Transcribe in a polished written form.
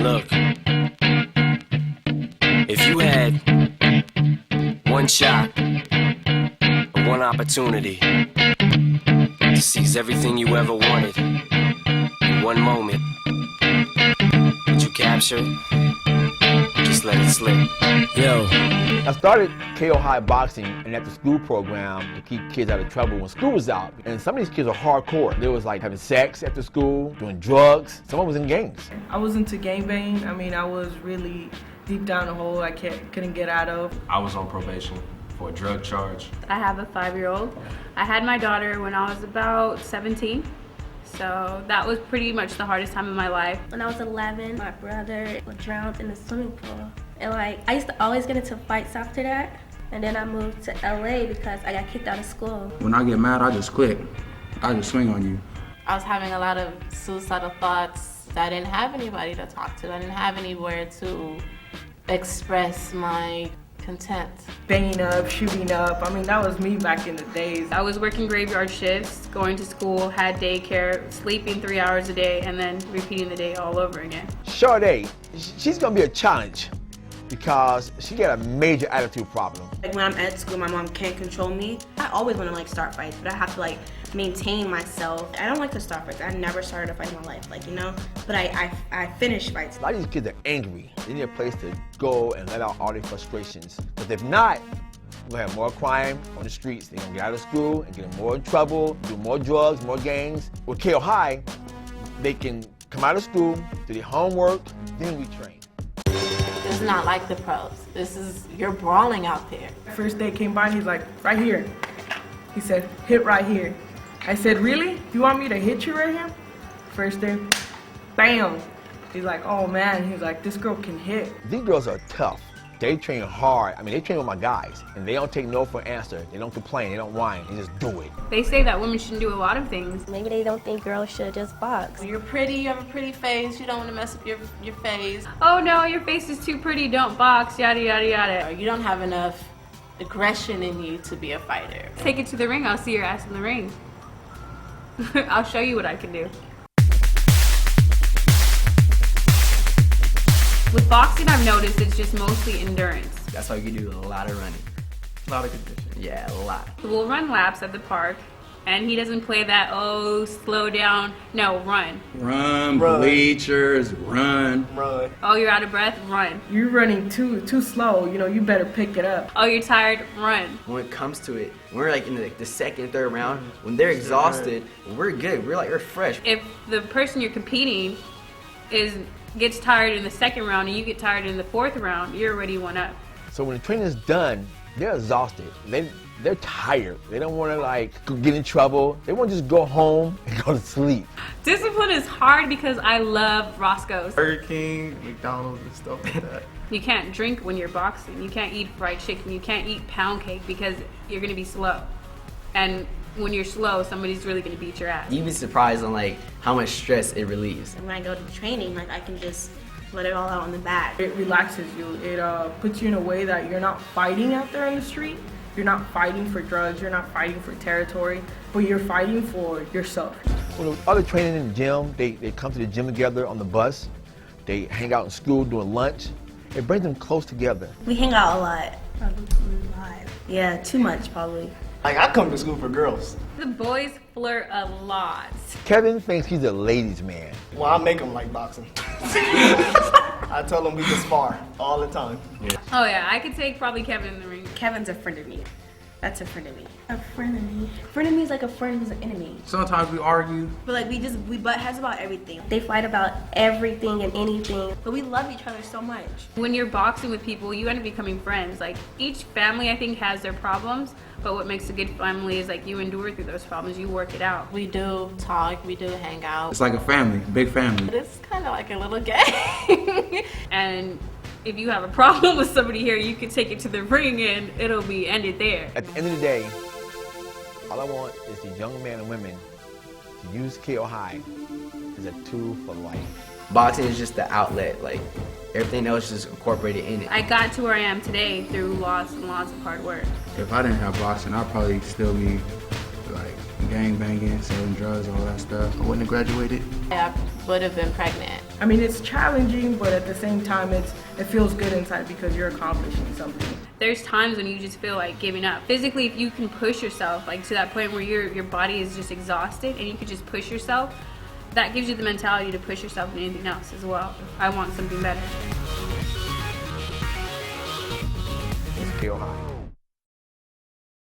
Look, if you had one shot or one opportunity to seize everything you ever wanted in one moment, would you capture it? Just let it slip. Yo. I started KO High Boxing, an after-school program to keep kids out of trouble when school was out. And some of these kids are hardcore. They was like having sex after school, doing drugs. Someone was in gangs. I was into gangbanging. I mean, I was really deep down a hole I couldn't get out of. I was on probation for a drug charge. I have a 5-year-old. I had my daughter when I was about 17. So that was pretty much the hardest time of my life. When I was 11, my brother drowned in the swimming pool. And I used to always get into fights after that. And then I moved to LA because I got kicked out of school. When I get mad, I just quit. I just swing on you. I was having a lot of suicidal thoughts. I didn't have anybody to talk to. I didn't have anywhere to express my content. Banging up, shooting up. I mean, that was me back in the days. I was working graveyard shifts, going to school, had daycare, sleeping 3 hours a day, and then repeating the day all over again. Sade, she's gonna be a challenge because she got a major attitude problem. Like when I'm at school, my mom can't control me. I always want to start fights, but I have to maintain myself. I don't like to start fights. I never started a fight in my life, but I finish fights. A lot of these kids are angry. They need a place to go and let out all their frustrations. Because if not, we're gonna have more crime on the streets. They're gonna get out of school and get in more trouble, do more drugs, more gangs. With KO High, they can come out of school, do their homework, then we train. It's not like the pros. You're brawling out there. First day came by and he's like, right here. He said, hit right here. I said, really? You want me to hit you right here? First day, bam. He's like, oh man. He's like, this girl can hit. These girls are tough. They train hard. I mean, they train with my guys, and they don't take no for an answer. They don't complain, they don't whine, they just do it. They say that women shouldn't do a lot of things. Maybe they don't think girls should just box. You're pretty, you have a pretty face, you don't want to mess up your face. Oh no, your face is too pretty, don't box, yada yada yada. Or you don't have enough aggression in you to be a fighter. Take it to the ring, I'll see your ass in the ring. I'll show you what I can do. With boxing, I've noticed it's just mostly endurance. That's why you do a lot of running. A lot of conditioning. Yeah, a lot. We'll run laps at the park, and he doesn't play that, oh, slow down. No, run. Run, bleachers, run. Oh, you're out of breath? Run. You're running too slow. You better pick it up. Oh, you're tired? Run. When it comes to it, we're in the second, third round. When they're exhausted, we're good. We're fresh. If the person you're competing gets tired in the second round and you get tired in the fourth round, you're already one up. So when the training's done, they're exhausted. They're tired. They don't want to get in trouble. They want to just go home and go to sleep. Discipline is hard because I love Roscoe's. Burger King, McDonald's, and stuff like that. You can't drink when you're boxing. You can't eat fried chicken. You can't eat pound cake because you're going to be slow. And when you're slow, somebody's really going to beat your ass. You'd be surprised on how much stress it relieves. And when I go to training, I can just let it all out on the bag. It relaxes you. It puts you in a way that you're not fighting out there in the street. You're not fighting for drugs. You're not fighting for territory. But you're fighting for yourself. When the other training in the gym, they come to the gym together on the bus. They hang out in school doing lunch. It brings them close together. We hang out a lot. Yeah, too much probably. I come to school for girls. The boys flirt a lot. Kevin thinks he's a ladies' man. Well, I make them like boxing. I tell them we can spar all the time. Oh yeah, I could take probably Kevin in the ring. Kevin's a friend of me. That's a friend of me. A friend of me. Friend of me is like a friend who's an enemy. Sometimes we argue. But we butt heads about everything. They fight about everything and anything. But we love each other so much. When you're boxing with people, you end up becoming friends. Each family, I think, has their problems, but what makes a good family is you endure through those problems, you work it out. We do talk, we do hang out. It's like a family, big family. It's kind of like a little gang. And if you have a problem with somebody here, you can take it to the ring and it'll be ended there. At the end of the day, all I want is the young men and women to use KO High as a tool for life. Boxing is just the outlet. Everything else is incorporated in it. I got to where I am today through lots and lots of hard work. If I didn't have boxing, I'd probably still be gang banging, selling drugs, all that stuff. I wouldn't have graduated. I would have been pregnant. I mean, it's challenging, but at the same time, it feels good inside because you're accomplishing something. There's times when you just feel like giving up. Physically, if you can push yourself like to that point where your body is just exhausted and you can just push yourself, that gives you the mentality to push yourself in anything else as well. I want something better. It's feel high.